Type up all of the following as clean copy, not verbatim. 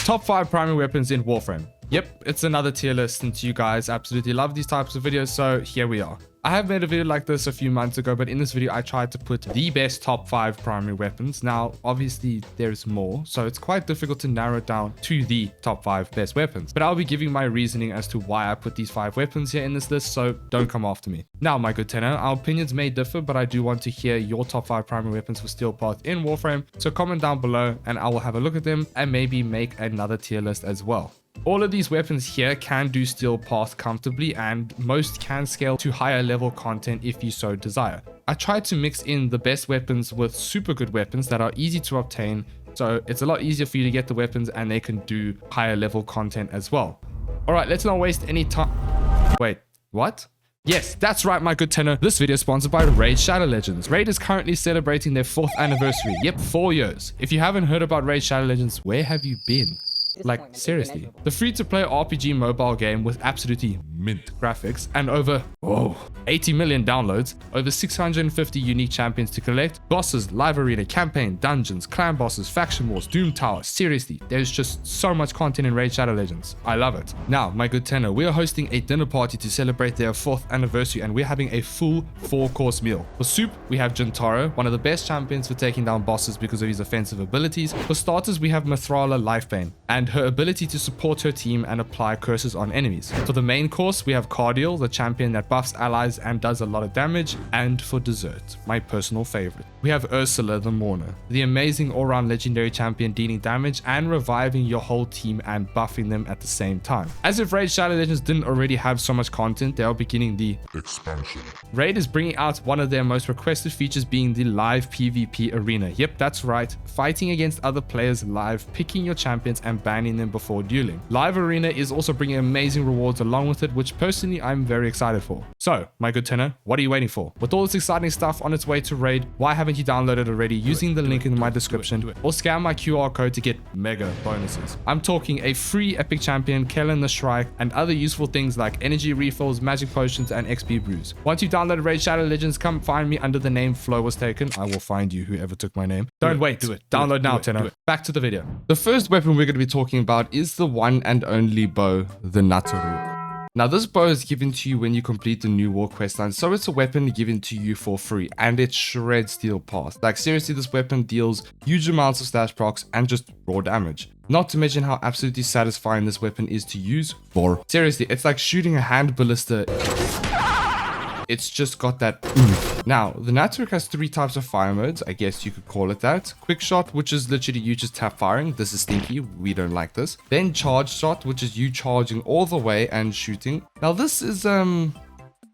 Top 5 primary weapons in Warframe. Yep, it's another tier list since you guys absolutely love these types of videos, so here we are. I have made a video like this a few months ago, but in this video I tried to put the best top 5 primary weapons. Now, obviously there's more, so it's quite difficult to narrow it down to the top 5 best weapons. But I'll be giving my reasoning as to why I put these 5 weapons here in this list, so don't come after me. Now, my good tenor, our opinions may differ, but I do want to hear your top 5 primary weapons for Steelpath in Warframe, so comment down below and I will have a look at them and maybe make another tier list as well. All of these weapons here can do Steelpath comfortably, and most can scale to higher level content if you so desire. I tried to mix in the best weapons with super good weapons that are easy to obtain, so it's a lot easier for you to get the weapons and they can do higher level content as well. Alright, let's not waste any time. Wait, what? Yes, that's right, my good tenor. This video is sponsored by Raid Shadow Legends. Raid is currently celebrating their 4th anniversary. Yep, 4 years. If you haven't heard about Raid Shadow Legends, where have you been? Like, seriously. The free-to-play RPG mobile game with absolutely mint graphics and over 80 million downloads, over 650 unique champions to collect, bosses, live arena, campaign, dungeons, clan bosses, faction wars, doom tower. Seriously, there's just so much content in Raid Shadow Legends. I love it. Now, my good tenor, we are hosting a dinner party to celebrate their 4th anniversary, and we're having a full 4-course meal. For soup, we have Jintaro, one of the best champions for taking down bosses because of his offensive abilities. For starters, we have Mithrala Lifebane and her ability to support her team and apply curses on enemies. For the main course, we have Cardiel, the champion that buffs allies and does a lot of damage. And for dessert, my personal favorite, we have Ursula the Mourner, the amazing all-round legendary champion dealing damage and reviving your whole team and buffing them at the same time. As if Raid Shadow Legends didn't already have so much content, they are beginning the expansion. Raid is bringing out one of their most requested features, being the live PvP arena. Yep, that's right, fighting against other players live, picking your champions and banning them before dueling. Live arena is also bringing amazing rewards along with it, which personally I'm very excited for. So, my good tenor, what are you waiting for? With all this exciting stuff on its way to Raid, why haven't you downloaded already using the link in my description, or scan my QR code to get mega bonuses? I'm talking a free epic champion, Kellen the Shrike, and other useful things like energy refills, magic potions, and XP brews. Once you download Raid Shadow Legends, come find me under the name Flow Was Taken. I will find you, whoever took my name. Don't wait, download now, tenor. Back to the video. The first weapon we're going to be talking about is the one and only bow, the Nataruk. Now, this bow is given to you when you complete the new war questline, so it's a weapon given to you for free, and it shreds Steelpath. Like, seriously, this weapon deals huge amounts of slash procs and just raw damage. Not to mention how absolutely satisfying this weapon is to use for. Seriously, it's like shooting a hand ballista. It's just got that oomph. Now, the Nataruk has 3 types of fire modes, I guess you could call it that. Quick shot, which is literally you just tap firing. This is stinky, we don't like this. Then charge shot, which is you charging all the way and shooting. Now this is,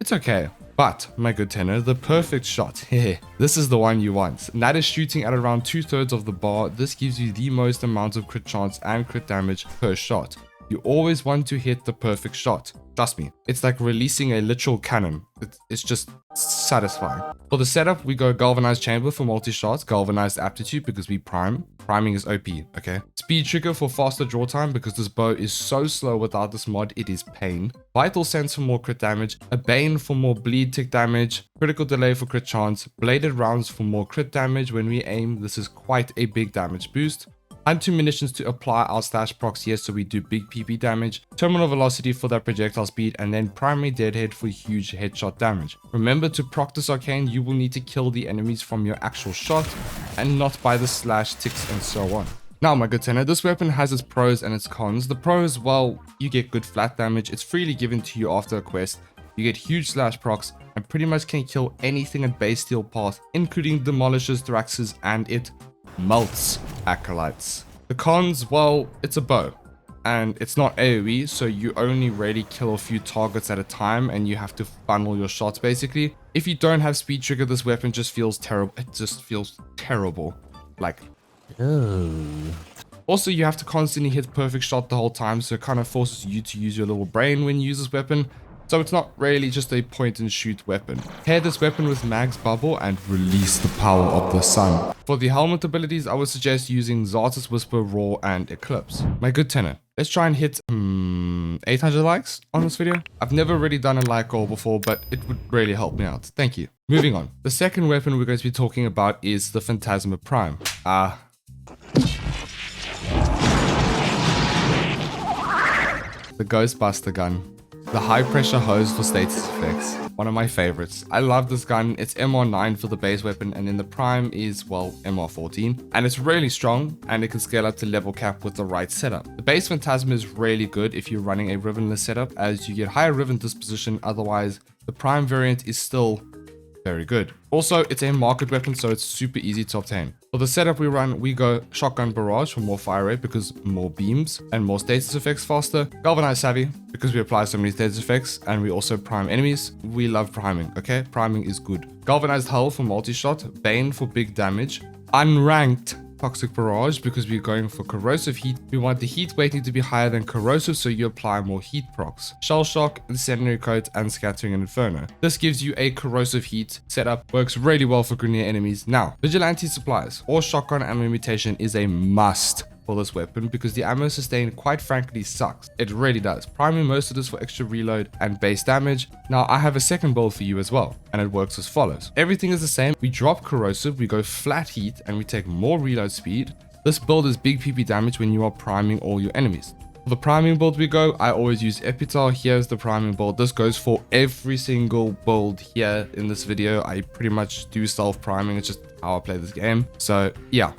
it's okay. But, my good tenor, the perfect shot, this is the one you want. And that is shooting at around 2/3 of the bar. This gives you the most amount of crit chance and crit damage per shot. You always want to hit the perfect shot. Trust me, it's like releasing a literal cannon. It's just satisfying. For the setup, we go galvanized chamber for multi-shots, galvanized aptitude because we prime. Priming is OP, okay? Speed trigger for faster draw time because this bow is so slow without this mod, it is pain. Vital sense for more crit damage, a bane for more bleed tick damage, critical delay for crit chance, bladed rounds for more crit damage when we aim. This is quite a big damage boost. Anti munitions to apply our slash procs here, so we do big PP damage, terminal velocity for that projectile speed, and then primary deadhead for huge headshot damage. Remember, to proc this arcane, you will need to kill the enemies from your actual shot and not by the slash ticks and so on. Now, my good tenor, this weapon has its pros and its cons. The pros, well, you get good flat damage, it's freely given to you after a quest, you get huge slash procs, and pretty much can kill anything at base Steelpath, including demolishes, Thraxes, and it melts acolytes. The cons, well, it's a bow and it's not AoE, so you only really kill a few targets at a time and you have to funnel your shots basically. If you don't have speed trigger, this weapon just feels terrible. It just feels terrible. Like, also, you have to constantly hit perfect shot the whole time, so it kind of forces you to use your little brain when you use this weapon. So it's not really just a point and shoot weapon. Pair this weapon with Mag's Bubble and release the power of the sun. For the helmet abilities, I would suggest using Zartus Whisper, Roar, and Eclipse. My good tenor, let's try and hit 800 likes on this video. I've never really done a like goal before, but it would really help me out. Thank you. Moving on. The second weapon we're going to be talking about is the Phantasma Prime. the Ghostbuster gun. The high pressure hose for status effects. One of my favorites. I love this gun. It's MR9 for the base weapon, and then the prime is, well, MR14. And it's really strong, and it can scale up to level cap with the right setup. The base phantasma is really good if you're running a rivenless setup, as you get higher riven disposition. Otherwise, the prime variant is still very good. Also, it's a market weapon, so it's super easy to obtain. For the setup we run, we go shotgun barrage for more fire rate because more beams and more status effects faster. Galvanized savvy because we apply so many status effects, and we also prime enemies. We love priming, okay? Priming is good. Galvanized hull for multi-shot, Bane for big damage, unranked toxic barrage because we're going for corrosive heat. We want the heat weighting to be higher than corrosive, so you apply more heat procs. Shell shock, incendiary coat, and scattering and inferno. This gives you a corrosive heat setup. Works really well for Grineer enemies. Now, vigilante supplies or shotgun ammo mutation is a must for this weapon because the ammo sustain quite frankly sucks. It really does. Priming most of this for extra reload and base damage. Now I have a second build for you as well, and it works as follows. Everything is the same. We drop corrosive, we go flat heat, and we take more reload speed. This build is big PP damage when you are priming all your enemies. For the priming build we go, I always use Epital. Here's the priming build. This goes for every single build here in this video. I pretty much do self priming. It's just how I play this game. So yeah.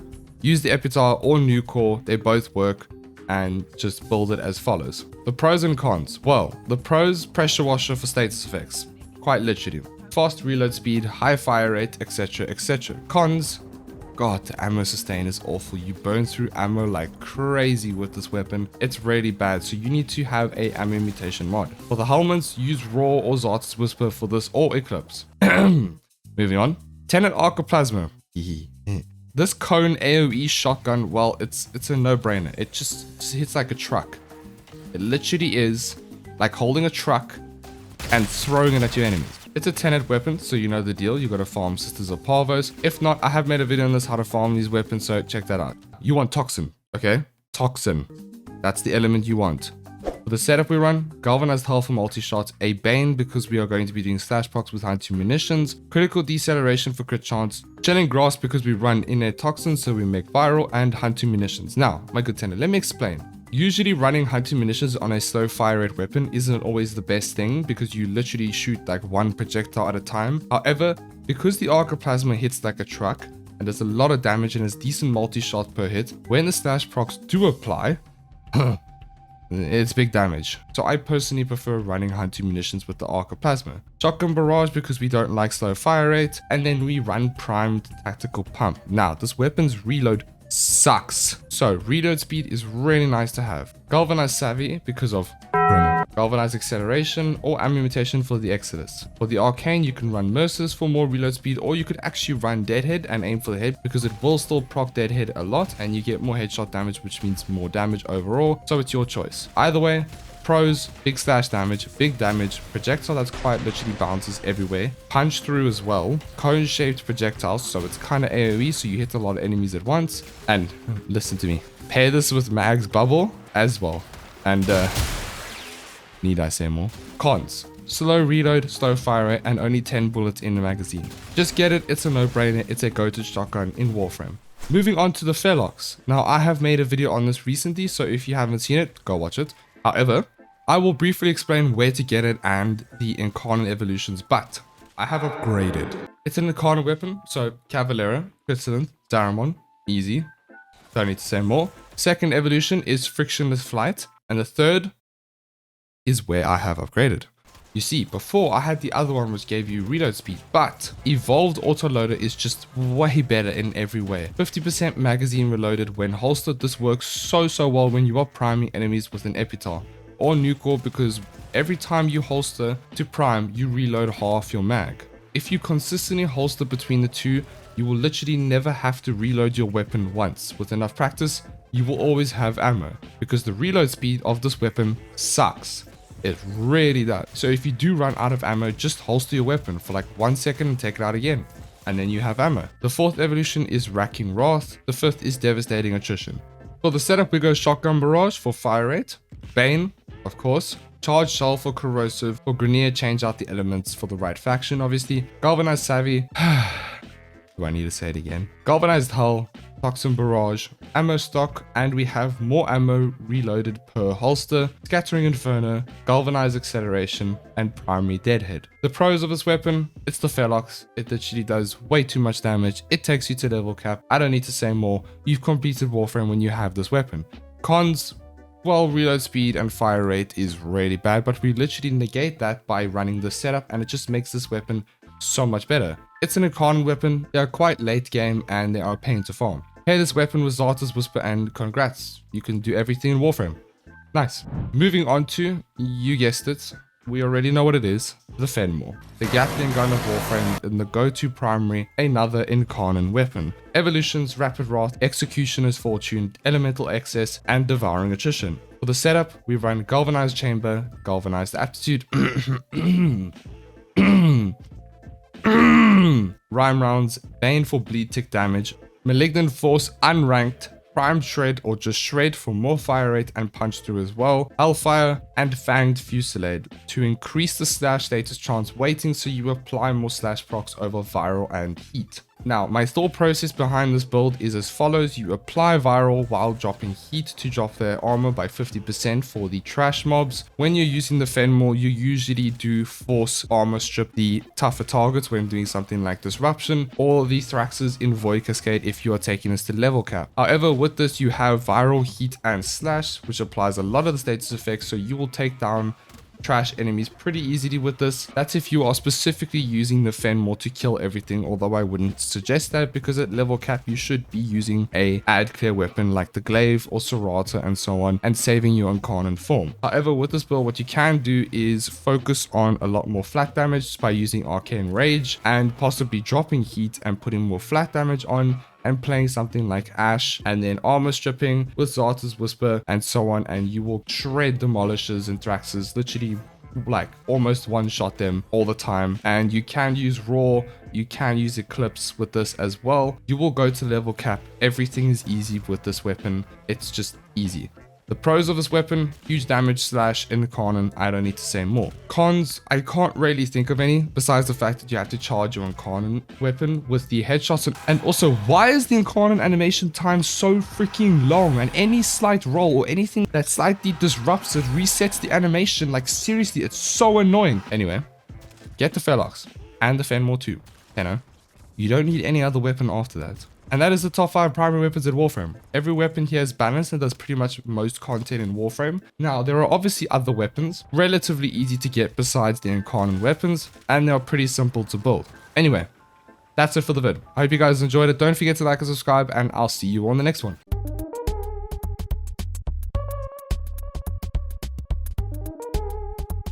Use the Epital or new core, they both work, and just build it as follows. The pros and cons. Well, the pros, pressure washer for status effects, quite literally. Fast reload speed, high fire rate, etc, etc. Cons, god, the ammo sustain is awful. You burn through ammo like crazy with this weapon. It's really bad, so you need to have a ammo mutation mod. For the helmets, use Raw or Zart's Whisper for this, or Eclipse. Moving on. Tenet ARCA plasmor. This cone AoE shotgun, well, it's a no-brainer. It just hits like a truck. It literally is like holding a truck and throwing it at your enemies. It's a Tenet weapon, so you know the deal. You gotta farm Sisters of Parvos. If not, I have made a video on this, how to farm these weapons, so check that out. You want Toxin, okay? Toxin. That's the element you want. For the setup we run, Galvanized Hull for multi-shot, a Bane because we are going to be doing slash procs with high-2 munitions, critical deceleration for crit chance, chilling grass because we run innate toxin so we make viral, and high-2 munitions. Now, my good Tenet, let me explain. Usually running high-2 munitions on a slow fire rate weapon isn't always the best thing because you literally shoot like one projectile at a time. However, because the Arca Plasma hits like a truck and does a lot of damage and has decent multi-shot per hit, when the slash procs do apply, it's big damage. So I personally prefer running high-2 munitions with the Arca Plasma. Shotgun barrage because we don't like slow fire rate, and then we run primed tactical pump. Now, this weapon's reload sucks. So reload speed is really nice to have. Galvanized savvy because of galvanized acceleration, or ammo mutation for the Exodus. For the arcane, you can run Mercers for more reload speed, or you could actually run Deadhead and aim for the head because it will still proc Deadhead a lot and you get more headshot damage, which means more damage overall. So it's your choice. Either way, pros, big slash damage, big damage, projectile that's quite literally bounces everywhere, punch through as well, cone shaped projectiles, so it's kind of AoE, so you hit a lot of enemies at once. And listen to me, pair this with Mag's bubble as well, and need I say more? Cons: slow reload, slow fire rate, and only 10 bullets in the magazine. Just get it, it's a no-brainer, it's a go-to shotgun in Warframe. Moving on to the Felarx. Now I have made a video on this recently, so if you haven't seen it, go watch it. However, I will briefly explain where to get it and the incarnate evolutions, but I have upgraded. It's an incarnate weapon, so Cavalera, Critsilent, Daramon, easy. Don't need to say more. Second evolution is frictionless flight, and the third is where I have upgraded. You see, before I had the other one which gave you reload speed, but evolved autoloader is just way better in every way. 50% magazine reloaded when holstered. This works so well when you are priming enemies with an Epital or Nucor, because every time you holster to prime, you reload half your mag. If you consistently holster between the two, you will literally never have to reload your weapon once. With enough practice, you will always have ammo, because the reload speed of this weapon sucks. It really does. So if you do run out of ammo, just holster your weapon for like 1 second and take it out again, and then you have ammo. The fourth evolution is Racking Wrath. The fifth is Devastating Attrition. For the setup, we go Shotgun Barrage for fire rate, Bane, of course, Charged Shell for corrosive, for Grineer, change out the elements for the right faction, obviously, Galvanized Savvy, do I need to say it again? Galvanized Hull, toxin barrage, ammo stock, and we have more ammo reloaded per holster, scattering inferno, galvanized acceleration, and primary deadhead. The pros of this weapon, it's the Felarx. It literally does way too much damage. It takes you to level cap. I don't need to say more. You've completed Warframe when you have this weapon. Cons, well, reload speed and fire rate is really bad, but we literally negate that by running the setup, and it just makes this weapon so much better. It's an incarnate weapon. They are quite late game and they are a pain to farm. Pair this weapon with Zarta's Whisper and congrats, you can do everything in Warframe. Nice. Moving on to, you guessed it, we already know what it is, the Phenmor. The Gatling gun of Warframe and the go-to primary, another incarnate weapon. Evolutions, Rapid Wrath, Executioner's Fortune, Elemental Excess, and Devouring Attrition. For the setup, we run Galvanized Chamber, Galvanized Aptitude, Rhyme Rounds, Bane for bleed tick damage, Malignant Force unranked, Primed Shred or just Shred for more fire rate and punch through as well, Hellfire, and Fanged Fusillade to increase the slash status chance waiting so you apply more slash procs over viral and heat. Now, my thought process behind this build is as follows. You apply viral while dropping heat to drop their armor by 50% for the trash mobs. When you're using the Phenmor, you usually do force armor strip the tougher targets when doing something like Disruption, or the Thraxes in Void Cascade if you are taking this to level cap. However, with this you have viral, heat, and slash, which applies a lot of the status effects, so you will take down trash enemies pretty easily with this. That's if you are specifically using the Phenmor to kill everything, although I wouldn't suggest that because at level cap you should be using a ad clear weapon like the Glaive or Serrata and so on, and saving your incarnate form. However, with this build what you can do is focus on a lot more flat damage by using Arcane Rage and possibly dropping heat and putting more flat damage on, and playing something like Ash and then armor stripping with Zarta's Whisper and so on, and you will shred Demolishers and Thraxes, literally like almost one shot them all the time. And you can use Raw, you can use Eclipse with this as well. You will go to level cap. Everything is easy with this weapon. It's just easy. The pros of this weapon, huge damage slash incarnate, I don't need to say more. Cons, I can't really think of any besides the fact that you have to charge your incarnate weapon with the headshots. And also, why is the incarnate animation time so freaking long? And any slight roll or anything that slightly disrupts it resets the animation. Like seriously, it's so annoying. Anyway, get the Felarx and the Phenmor too. You know, you don't need any other weapon after that. And that is the top 5 primary weapons at Warframe. Every weapon here is balanced and does pretty much most content in Warframe. Now, there are obviously other weapons, relatively easy to get besides the incarnate weapons, and they are pretty simple to build. Anyway, that's it for the vid. I hope you guys enjoyed it. Don't forget to like and subscribe, and I'll see you on the next one.